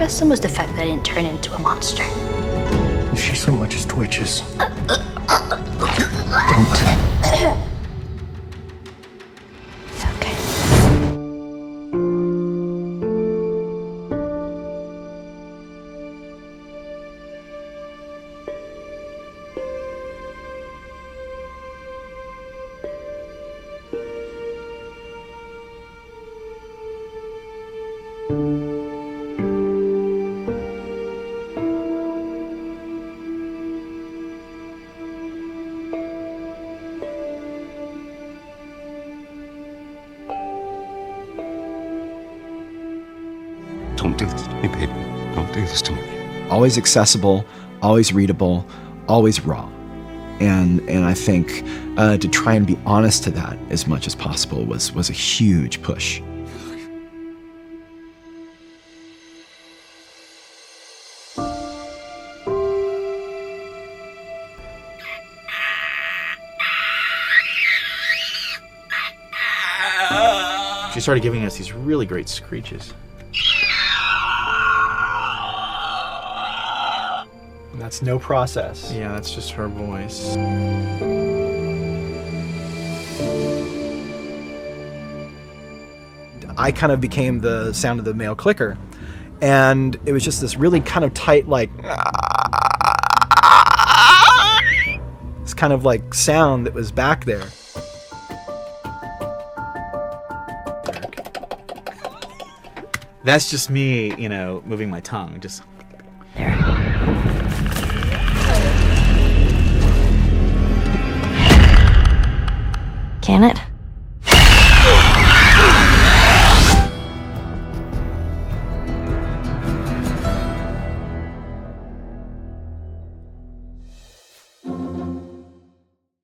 impressed them was the fact that I didn't turn into a monster. If she so much as twitches, don't. Okay. Don't do this to me, baby. Don't do this to me. Always accessible, always readable, always raw. And I think to try and be honest to that as much as possible was a huge push. She started giving us these really great screeches. That's no process. Yeah, that's just her voice. I kind of became the sound of the male clicker. And it was just this really kind of tight, like, this kind of like sound that was back there. That's just me, you know, moving my tongue. Just There. Can it?